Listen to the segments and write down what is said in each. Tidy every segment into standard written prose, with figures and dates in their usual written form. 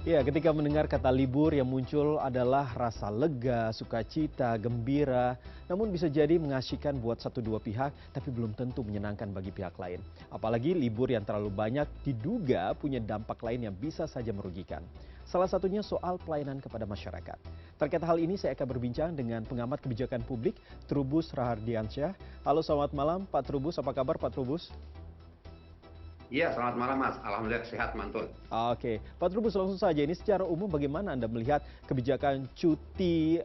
Ya, ketika mendengar kata libur yang muncul adalah rasa lega, sukacita, gembira, namun bisa jadi mengasyikan buat satu dua pihak, tapi belum tentu menyenangkan bagi pihak lain. Apalagi libur yang terlalu banyak diduga punya dampak lain yang bisa saja merugikan. Salah satunya soal pelayanan kepada masyarakat. Terkait hal ini saya akan berbincang dengan pengamat kebijakan publik, Trubus Rahardiansyah. Halo, selamat malam Pak Trubus, apa kabar Pak Trubus? Iya, selamat malam Mas. Alhamdulillah sehat mantul. Oke, Pak Trubus langsung saja. Ini secara umum bagaimana Anda melihat kebijakan cuti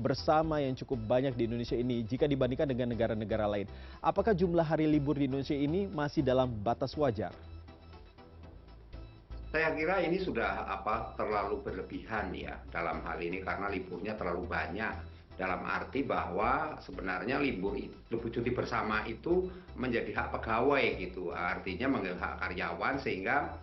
bersama yang cukup banyak di Indonesia ini jika dibandingkan dengan negara-negara lain? Apakah jumlah hari libur di Indonesia ini masih dalam batas wajar? Saya kira ini sudah terlalu berlebihan ya dalam hal ini karena liburnya terlalu banyak. Dalam arti bahwa sebenarnya libur cuti bersama itu menjadi hak pegawai gitu. Artinya menjadi hak karyawan sehingga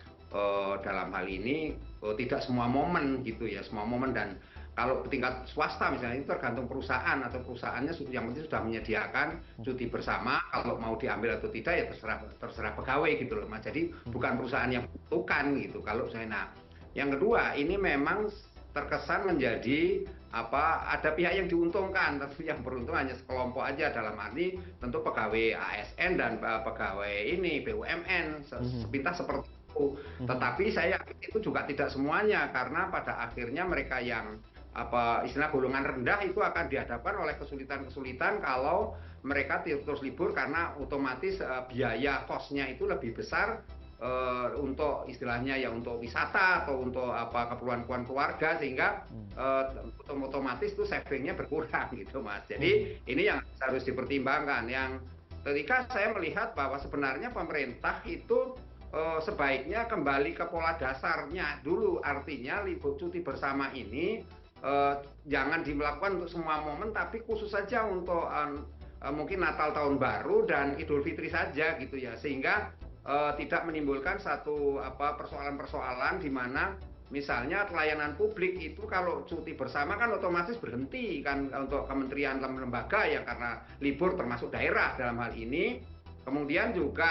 dalam hal ini tidak semua momen gitu ya, semua momen. Dan kalau tingkat swasta misalnya itu tergantung perusahaan atau perusahaannya yang penting sudah menyediakan cuti bersama, kalau mau diambil atau tidak ya terserah terserah pegawai gitu loh Mas. Jadi bukan perusahaan yang membutuhkan gitu kalau saya. Nah, yang kedua ini memang terkesan menjadi ada pihak yang diuntungkan, tentu yang beruntung hanya sekelompok aja, dalam arti tentu pegawai ASN dan pegawai ini BUMN sepintas seperti itu. Tetapi saya yakin itu juga tidak semuanya, karena pada akhirnya mereka yang istilah golongan rendah itu akan dihadapkan oleh kesulitan-kesulitan kalau mereka terus libur, karena otomatis biaya kosnya itu lebih besar untuk istilahnya ya untuk wisata atau untuk keperluan keluarga, sehingga otomatis itu savingnya berkurang gitu Mas. Jadi ini yang harus dipertimbangkan. Yang ketika saya melihat bahwa sebenarnya pemerintah itu sebaiknya kembali ke pola dasarnya dulu, artinya libur cuti bersama ini jangan dilakukan untuk semua momen, tapi khusus saja untuk mungkin Natal Tahun Baru dan Idul Fitri saja gitu ya, sehingga tidak menimbulkan satu persoalan-persoalan di mana misalnya pelayanan publik itu kalau cuti bersama kan otomatis berhenti kan untuk kementerian lembaga ya, karena libur, termasuk daerah dalam hal ini. Kemudian juga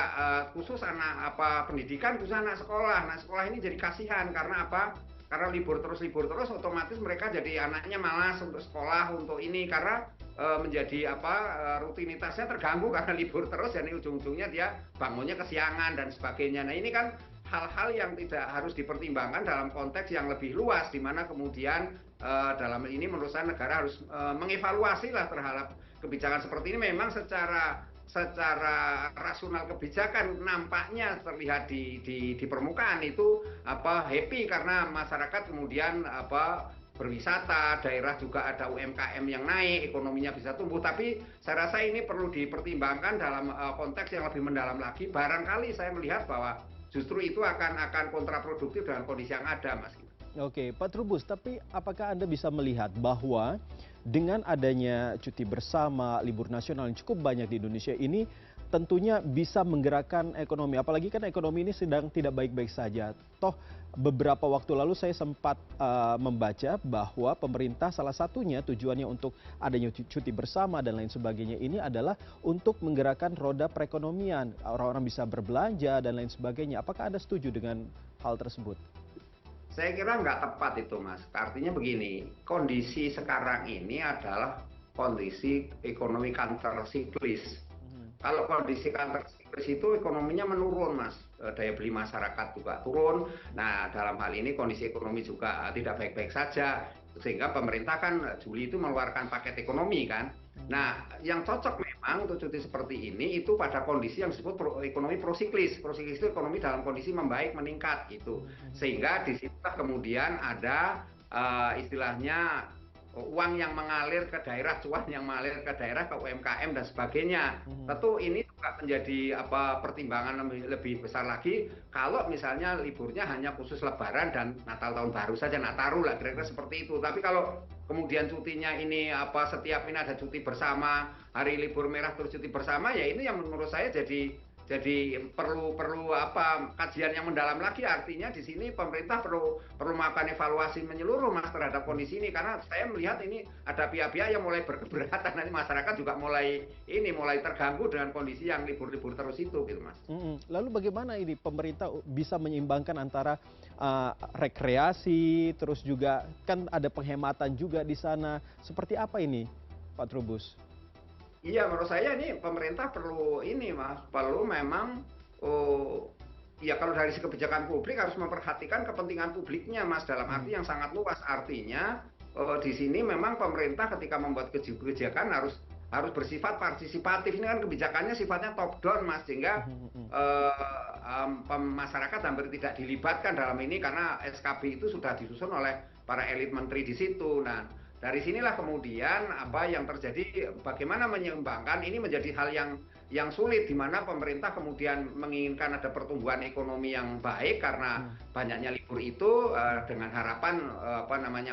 khusus anak pendidikan, khusus anak sekolah. Nah, sekolah ini jadi kasihan karena karena libur terus otomatis mereka jadi anaknya malas untuk sekolah, untuk ini, karena menjadi rutinitasnya terganggu karena libur terus, dan ujung-ujungnya dia bangunnya kesiangan dan sebagainya. Nah, ini kan hal-hal yang tidak harus dipertimbangkan dalam konteks yang lebih luas, di mana kemudian dalam ini menurut saya negara harus mengevaluasi lah terhadap kebijakan seperti ini. Memang secara rasional kebijakan nampaknya terlihat di permukaan itu happy karena masyarakat kemudian berwisata, daerah juga ada UMKM yang naik, ekonominya bisa tumbuh. Tapi saya rasa ini perlu dipertimbangkan dalam konteks yang lebih mendalam lagi. Barangkali saya melihat bahwa justru itu akan kontraproduktif dengan kondisi yang ada, Mas. Oke, Pak Trubus, tapi apakah Anda bisa melihat bahwa dengan adanya cuti bersama, libur nasional yang cukup banyak di Indonesia ini tentunya bisa menggerakkan ekonomi. Apalagi kan ekonomi ini sedang tidak baik-baik saja. Toh beberapa waktu lalu saya sempat membaca bahwa pemerintah salah satunya tujuannya untuk adanya cuti bersama dan lain sebagainya ini adalah untuk menggerakkan roda perekonomian. Orang-orang bisa berbelanja dan lain sebagainya. Apakah Anda setuju dengan hal tersebut? Saya kira nggak tepat itu, Mas. Artinya begini, kondisi sekarang ini adalah kondisi ekonomi countersiklis. Kalau kondisi countersiklis itu ekonominya menurun, Mas. Daya beli masyarakat juga turun. Nah, dalam hal ini kondisi ekonomi juga tidak baik-baik saja. Sehingga pemerintah kan Juli itu mengeluarkan paket ekonomi kan. Nah, yang cocok memang untuk cuti seperti ini itu pada kondisi yang disebut ekonomi prosiklis. Prosiklis itu ekonomi dalam kondisi membaik, meningkat gitu. Sehingga di situ kemudian ada istilahnya uang yang mengalir ke daerah, cuan yang mengalir ke daerah, ke UMKM dan sebagainya. Tentu ini juga menjadi pertimbangan lebih besar lagi kalau misalnya liburnya hanya khusus Lebaran dan Natal Tahun Baru saja, Nataru lah kira-kira seperti itu. Tapi kalau kemudian cutinya ini setiap ini ada cuti bersama, hari libur merah terus cuti bersama, ya ini yang menurut saya jadi jadi perlu apa kajian yang mendalam lagi. Artinya di sini pemerintah perlu melakukan evaluasi menyeluruh Mas terhadap kondisi ini, karena saya melihat ini ada pihak-pihak yang mulai berkeberatan, nanti masyarakat juga mulai terganggu dengan kondisi yang libur-libur terus itu gitu Mas. Lalu bagaimana ini pemerintah bisa menyeimbangkan antara rekreasi, terus juga kan ada penghematan juga di sana. Seperti apa ini, Pak Trubus? Iya, menurut saya ini pemerintah perlu ini Mas, perlu memang ya kalau dari segi kebijakan publik harus memperhatikan kepentingan publiknya Mas, dalam arti yang sangat luas. Artinya di sini memang pemerintah ketika membuat kebijakan harus bersifat partisipatif. Ini kan kebijakannya sifatnya top down Mas, sehingga masyarakat hampir tidak dilibatkan dalam ini karena SKB itu sudah disusun oleh para elit menteri di situ. Nah, dari sinilah kemudian apa yang terjadi, bagaimana menyeimbangkan ini menjadi hal yang sulit, di mana pemerintah kemudian menginginkan ada pertumbuhan ekonomi yang baik karena banyaknya libur itu, dengan harapan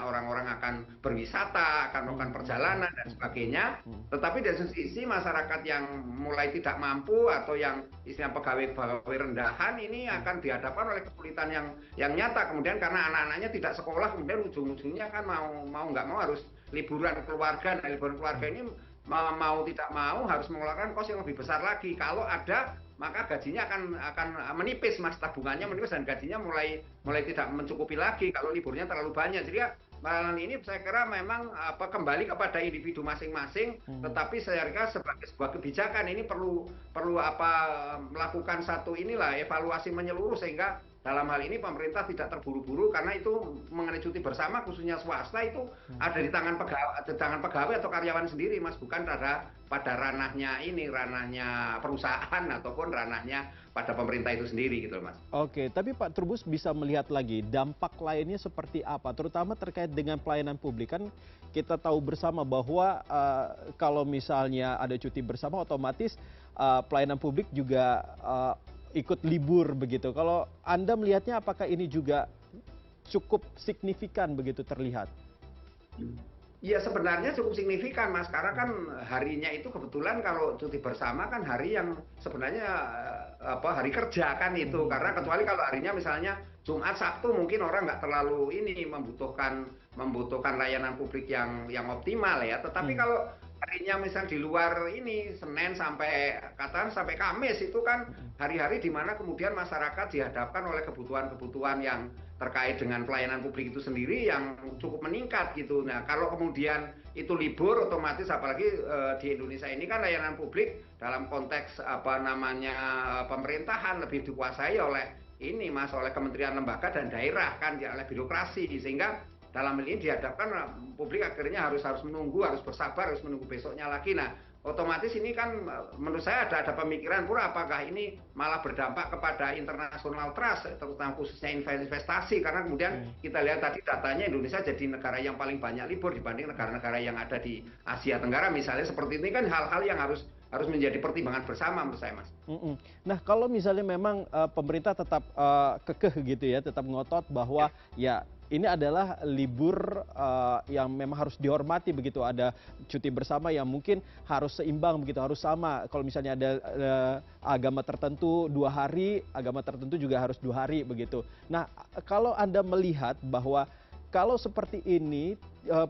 orang-orang akan berwisata, akan melakukan perjalanan dan sebagainya. Tetapi dari sisi masyarakat yang mulai tidak mampu atau yang istilah pegawai rendahan ini akan dihadapkan oleh kesulitan yang nyata kemudian, karena anak-anaknya tidak sekolah, kemudian ujung-ujungnya kan mau nggak mau harus liburan keluarga. Nah, liburan keluarga ini mau tidak mau harus mengeluarkan kos yang lebih besar lagi. Kalau ada, maka gajinya akan menipis Mas, tabungannya menipis dan gajinya mulai tidak mencukupi lagi kalau liburnya terlalu banyak. Jadi ya, malah ini saya kira memang kembali kepada individu masing-masing, tetapi saya kira sebagai sebuah kebijakan ini perlu melakukan satu evaluasi menyeluruh, sehingga dalam hal ini pemerintah tidak terburu-buru, karena itu mengenai cuti bersama khususnya swasta itu ada di tangan pegawai atau karyawan sendiri Mas, bukan pada ranahnya perusahaan ataupun ranahnya pada pemerintah itu sendiri gitu Mas. Oke, tapi Pak Trubus bisa melihat lagi dampak lainnya seperti apa, terutama terkait dengan pelayanan publik. Kan kita tahu bersama bahwa kalau misalnya ada cuti bersama, otomatis pelayanan publik juga ikut libur begitu. Kalau Anda melihatnya, apakah ini juga cukup signifikan begitu terlihat? Iya, sebenarnya cukup signifikan Mas, karena kan harinya itu kebetulan kalau cuti bersama kan hari yang sebenarnya hari kerja kan itu, karena kecuali kalau harinya misalnya Jumat Sabtu mungkin orang nggak terlalu membutuhkan layanan publik yang optimal ya. Tetapi kalau harinya misal di luar ini Senin sampai Kamis itu kan hari-hari di mana kemudian masyarakat dihadapkan oleh kebutuhan-kebutuhan yang terkait dengan pelayanan publik itu sendiri yang cukup meningkat gitu. Nah, kalau kemudian itu libur, otomatis apalagi di Indonesia ini kan layanan publik dalam konteks pemerintahan lebih dikuasai oleh oleh kementerian, lembaga dan daerah kan, oleh birokrasi, sehingga dalam hal ini dihadapkan publik akhirnya harus menunggu, harus bersabar, harus menunggu besoknya lagi. Nah, otomatis ini kan menurut saya ada pemikiran pura, apakah ini malah berdampak kepada international trust, terutama khususnya investasi, karena kemudian kita lihat tadi datanya Indonesia jadi negara yang paling banyak libur dibanding negara-negara yang ada di Asia Tenggara misalnya. Seperti ini kan hal-hal yang harus menjadi pertimbangan bersama menurut saya Mas. Nah, kalau misalnya memang pemerintah tetap kekeh gitu ya, tetap ngotot bahwa ya ini adalah libur yang memang harus dihormati begitu, ada cuti bersama yang mungkin harus seimbang begitu, harus sama. Kalau misalnya ada agama tertentu 2 hari, agama tertentu juga harus 2 hari begitu. Nah, kalau Anda melihat bahwa kalau seperti ini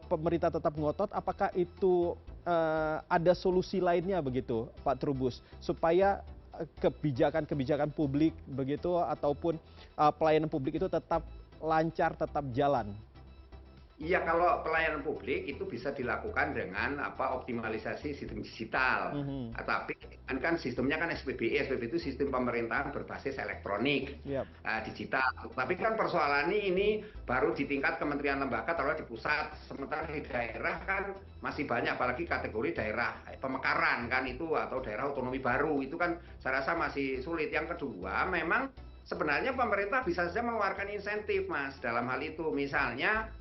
pemerintah tetap ngotot, apakah itu ada solusi lainnya begitu, Pak Trubus, supaya kebijakan-kebijakan publik begitu ataupun pelayanan publik itu tetap lancar, tetap jalan? Iya, kalau pelayanan publik itu bisa dilakukan dengan optimalisasi sistem digital. Tapi kan sistemnya kan SPBE itu sistem pemerintahan berbasis elektronik, digital. Tapi kan persoalannya ini baru di tingkat kementerian lembaga, terutama di pusat. Sementara di daerah kan masih banyak, apalagi kategori daerah pemekaran kan itu, atau daerah otonomi baru itu kan saya rasa masih sulit. Yang kedua, memang sebenarnya pemerintah bisa saja mengeluarkan insentif Mas dalam hal itu. Misalnya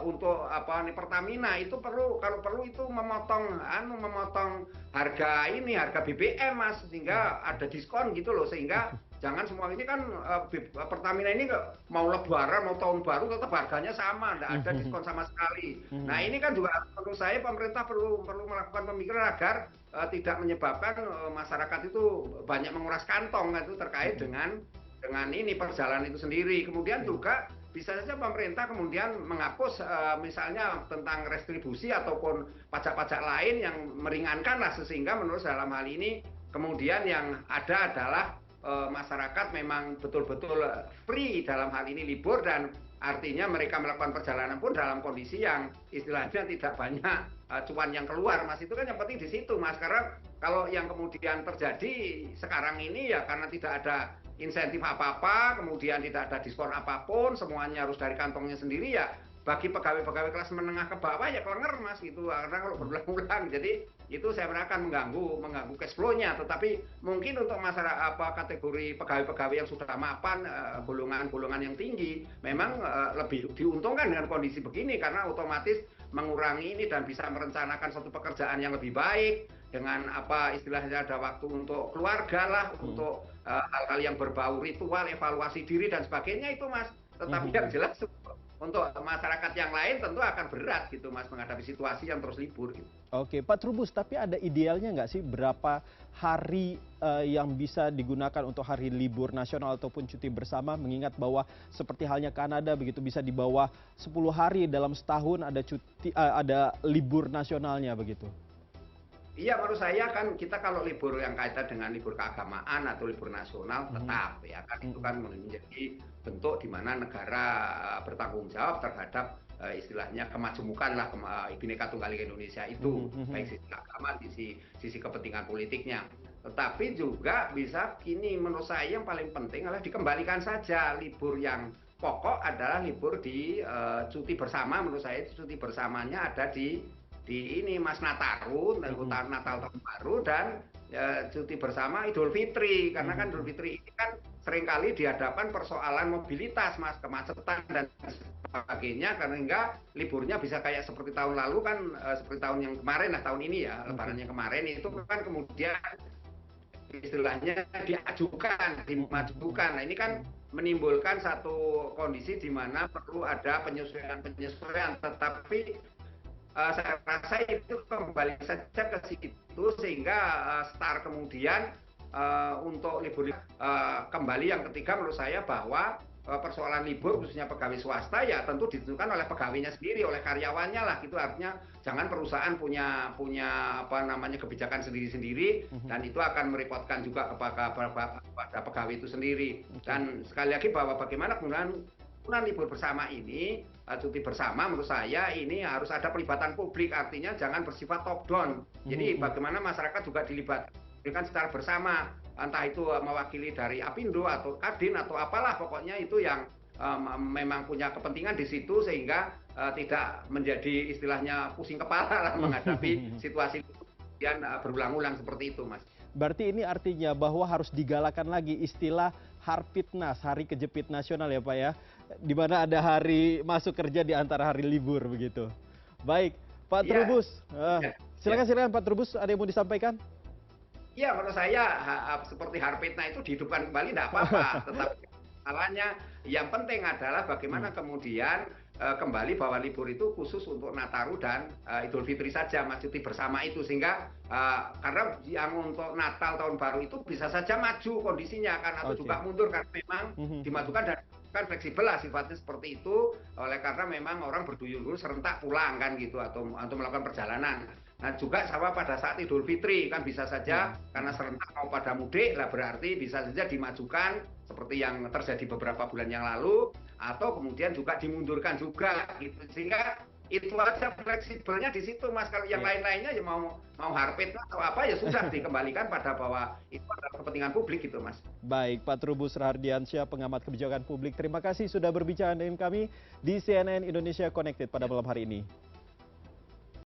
untuk Pertamina itu kalau perlu itu memotong harga BBM Mas, sehingga ada diskon gitu loh, sehingga jangan semua ini kan Pertamina ini mau Lebaran mau tahun baru tetap harganya sama, tidak ada diskon sama sekali. Nah ini kan juga menurut saya pemerintah perlu melakukan pemikiran agar tidak menyebabkan masyarakat itu banyak menguras kantong itu terkait dengan ini perjalanan itu sendiri. Kemudian juga bisa saja pemerintah kemudian menghapus misalnya tentang restribusi ataupun pajak-pajak lain yang meringankan lah, sehingga menurut dalam hal ini kemudian yang ada adalah masyarakat memang betul-betul free dalam hal ini libur, dan artinya mereka melakukan perjalanan pun dalam kondisi yang istilahnya tidak banyak cuan yang keluar, Mas. Itu kan yang penting di situ, Mas. Karena kalau yang kemudian terjadi sekarang ini ya karena tidak ada insentif apa-apa, kemudian tidak ada diskon apapun, semuanya harus dari kantongnya sendiri, ya bagi pegawai-pegawai kelas menengah ke bawah ya kelenger, Mas, gitu. Karena kalau berulang-ulang, jadi itu saya kira akan mengganggu cash flow-nya. Tetapi mungkin untuk masyarakat kategori pegawai-pegawai yang sudah mapan, golongan-golongan yang tinggi, memang lebih diuntungkan dengan kondisi begini, karena otomatis mengurangi ini dan bisa merencanakan satu pekerjaan yang lebih baik dengan istilahnya ada waktu untuk keluarga lah, untuk hal-hal yang berbau ritual, evaluasi diri dan sebagainya itu, Mas. Tetapi yang jelas untuk masyarakat yang lain tentu akan berat gitu, Mas, menghadapi situasi yang terus libur gitu. Oke, Pak Trubus, tapi ada idealnya nggak sih berapa hari yang bisa digunakan untuk hari libur nasional ataupun cuti bersama, mengingat bahwa seperti halnya Kanada begitu bisa di bawah 10 hari dalam setahun ada libur nasionalnya begitu. Iya, menurut saya kan kita kalau libur yang kaitan dengan libur keagamaan atau libur nasional tetap ya kan, itu kan menjadi bentuk di mana negara bertanggung jawab terhadap istilahnya kemajemukan lah Bhinneka Tunggal Ika Indonesia itu, baik sisi agama, sisi kepentingan politiknya. Tetapi juga bisa gini, menurut saya yang paling penting adalah dikembalikan saja libur yang pokok adalah libur di cuti bersama. Menurut saya cuti bersamanya ada di ini, Mas, Nataru, Natal Tahun Baru, dan cuti bersama Idul Fitri. Karena kan Idul Fitri ini kan seringkali dihadapkan persoalan mobilitas, Mas, kemacetan dan sebagainya, karena enggak liburnya bisa kayak seperti tahun lalu kan, seperti tahun yang kemarin lah, tahun ini ya, lebaran yang kemarin itu kan kemudian istilahnya dimajukan. Nah ini kan menimbulkan satu kondisi di mana perlu ada penyesuaian, tetapi saya rasa itu kembali saja ke situ, sehingga start kemudian untuk libur kembali yang ketiga menurut saya bahwa persoalan libur khususnya pegawai swasta ya tentu ditentukan oleh pegawainya sendiri, oleh karyawannya lah gitu. Artinya jangan perusahaan punya kebijakan sendiri-sendiri, dan itu akan merepotkan juga kepada pegawai itu sendiri. Dan sekali lagi bahwa bagaimana kemudian libur bersama ini, cuti bersama menurut saya ini harus ada pelibatan publik, artinya jangan bersifat top down. Jadi bagaimana masyarakat juga dilibatkan secara bersama, entah itu mewakili dari Apindo atau Kadin atau apalah, pokoknya itu yang memang punya kepentingan di situ, sehingga tidak menjadi istilahnya pusing kepala lah menghadapi situasi yang berulang-ulang seperti itu, Mas. Berarti ini artinya bahwa harus digalakan lagi istilah Harpitnas, Hari Kejepit Nasional ya Pak ya, di mana ada hari masuk kerja di antara hari libur begitu. Baik, Pak Trubus, silakan Pak Trubus, ada yang mau disampaikan? Ya, menurut saya seperti Harpitnas itu dihidupkan kembali tidak apa-apa, tetapi salahnya yang penting adalah bagaimana kemudian kembali bahwa libur itu khusus untuk Nataru dan Idul Fitri saja, Mas, cuti bersama itu, sehingga karena yang untuk Natal Tahun Baru itu bisa saja maju kondisinya kan, atau juga mundur karena memang dimajukan dan kan fleksibel lah sifatnya seperti itu, oleh karena memang orang berduyun-duyun serentak pulang kan gitu, atau melakukan perjalanan. Nah juga sama pada saat Idul Fitri kan bisa saja karena serentak mau pada mudik lah, berarti bisa saja dimajukan seperti yang terjadi beberapa bulan yang lalu, atau kemudian juga dimundurkan juga gitu, sehingga itu aja fleksibelnya di situ, Mas. Kalau yang lain-lainnya ya mau harpit atau apa ya sudah dikembalikan pada bahwa itu adalah kepentingan publik gitu, Mas. Baik, Pak Trubus Rahardiansyah, pengamat kebijakan publik, terima kasih sudah berbicara dengan kami di CNN Indonesia Connected pada malam hari ini.